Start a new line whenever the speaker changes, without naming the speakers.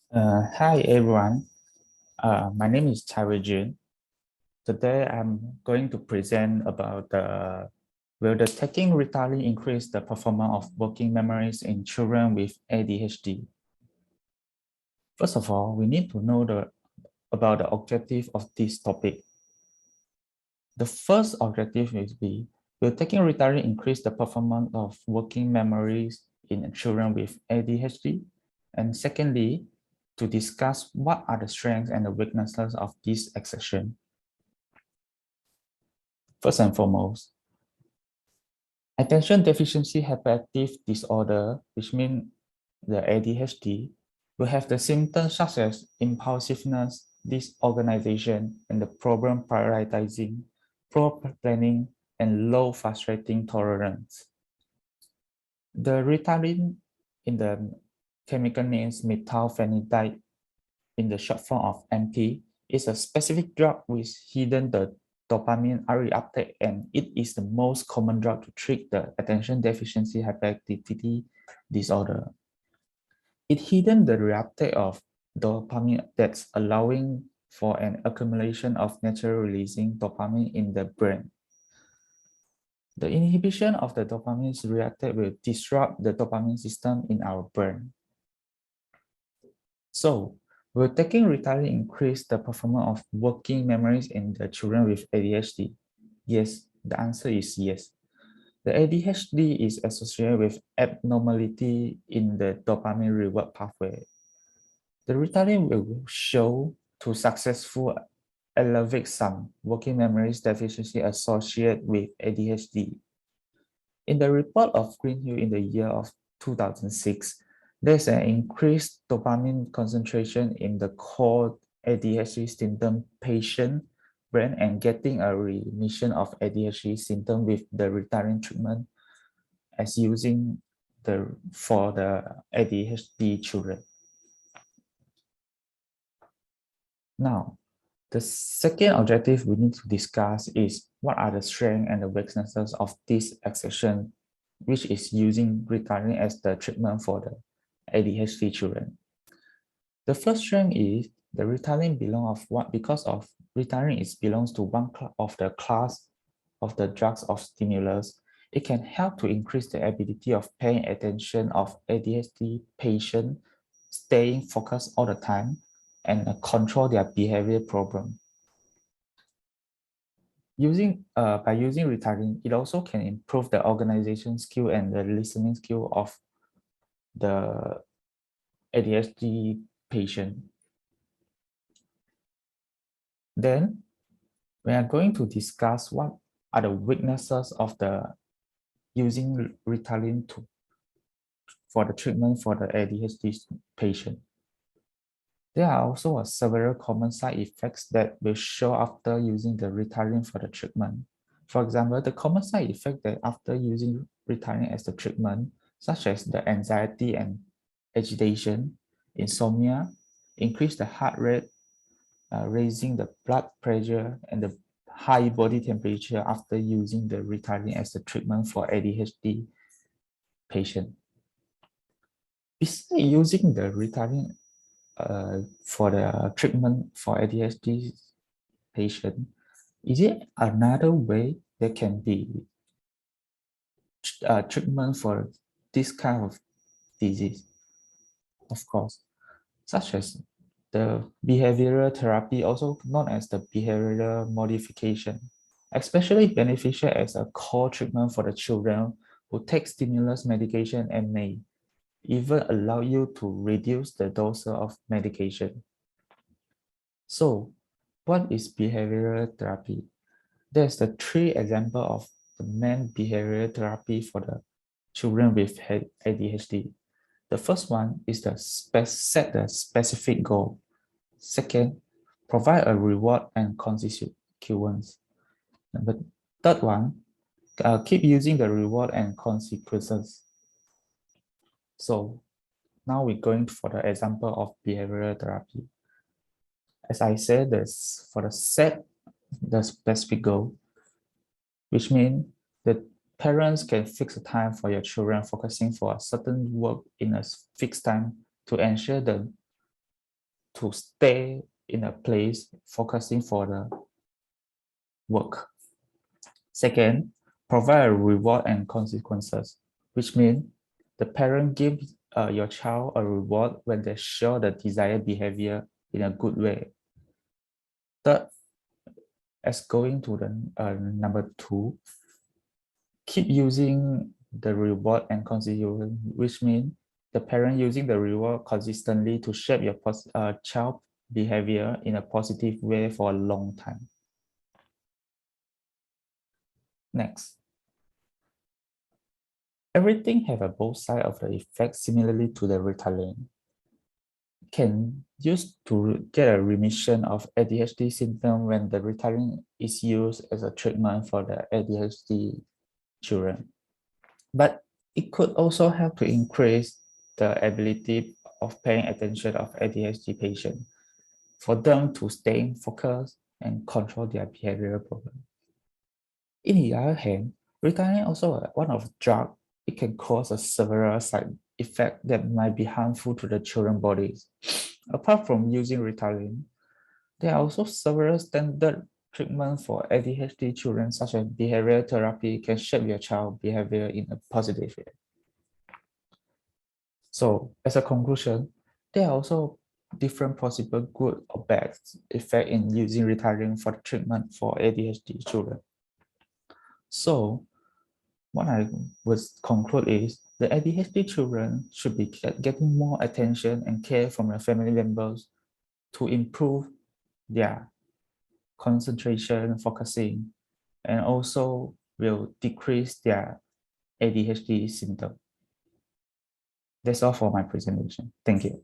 Hi everyone, my name is Chai Jun. Today I'm going to present about will the taking Ritalin increase the performance of working memories in children with ADHD? First of all, we need to know about the objective of this topic. The first objective will taking Ritalin increase the performance of working memories in children with ADHD? And secondly, to discuss what are the strengths and the weaknesses of this exertion. First and foremost, attention deficiency hyperactive disorder, which means the ADHD, will have the symptoms such as impulsiveness, disorganization, and the problem prioritizing, poor planning, and low frustrating tolerance. The Ritalin in the chemical names methylphenidate in the short form of MP is a specific drug with hidden the dopamine reuptake, and it is the most common drug to treat the attention deficiency hyperactivity disorder. It hidden the reuptake of dopamine that's allowing for an accumulation of naturally releasing dopamine in the brain. The inhibition of the dopamine reuptake will disrupt the dopamine system in our brain. So, will taking Ritalin increase the performance of working memories in the children with ADHD? Yes, the answer is yes. The ADHD is associated with abnormality in the dopamine reward pathway. The Ritalin will show to successful elevate some working memories deficiency associated with ADHD. In the report of Greenhill in the year of 2006, there's an increased dopamine concentration in the core ADHD symptom patient brain and getting a remission of ADHD symptom with the Ritalin treatment as using for the ADHD children. Now, the second objective we need to discuss is what are the strengths and the weaknesses of this exertion, which is using Ritalin as the treatment for the ADHD children. The first strength is the Ritalin because of Ritalin belongs to one of the class of the drugs of stimulus. It can help to increase the ability of paying attention of ADHD patient, staying focused all the time, and control their behavior problem. By using Ritalin, it also can improve the organization skill and the listening skill of the ADHD patient. Then we are going to discuss what are the weaknesses of the using Ritalin for the treatment for the ADHD patient. There are also several common side effects that will show after using the Ritalin for the treatment. For example, the common side effect that after using Ritalin as the treatment, such as the anxiety and agitation, insomnia, increase the heart rate, raising the blood pressure and the high body temperature after using the Ritalin as the treatment for ADHD patient. Besides using the Ritalin for the treatment for ADHD patient, is it another way that can be treatment for this kind of disease? Of course, such as the behavioral therapy, also known as the behavioral modification, especially beneficial as a core treatment for the children who take stimulus medication and may even allow you to reduce the dose of medication. So, what is behavioral therapy? There's the three examples of the main behavioral therapy for the children with ADHD. The first one is set the specific goal. Second, provide a reward and consequence. Number third one, keep using the reward and consequences. So now we're going for the example of behavioral therapy. As I said, this for the specific goal, which means the parents can fix a time for your children focusing for a certain work in a fixed time to ensure the to stay in a place focusing for the work. Second, provide a reward and consequences, which means the parent gives your child a reward when they show the desired behavior in a good way. Third, as going to the number 2, keep using the reward and consequence, which means the parent using the reward consistently to shape your child behavior in a positive way for a long time. Next, everything have a both side of the effect similarly to the Ritalin. Can use to get a remission of ADHD symptom when the Ritalin is used as a treatment for the ADHD children. But it could also help to increase the ability of paying attention of ADHD patients for them to stay focused and control their behavioral problem. In the other hand, Ritalin also one of drug. It can cause a several side effects that might be harmful to the children's bodies. Apart from using Ritalin, there are also several standard treatments for ADHD children, such as behavioral therapy, can shape your child's behavior in a positive way. So, as a conclusion, there are also different possible good or bad effects in using Ritalin for the treatment for ADHD children. So, what I would conclude is the ADHD children should be getting more attention and care from their family members to improve their concentration, focusing, and also will decrease their ADHD symptom. That's all for my presentation. Thank you.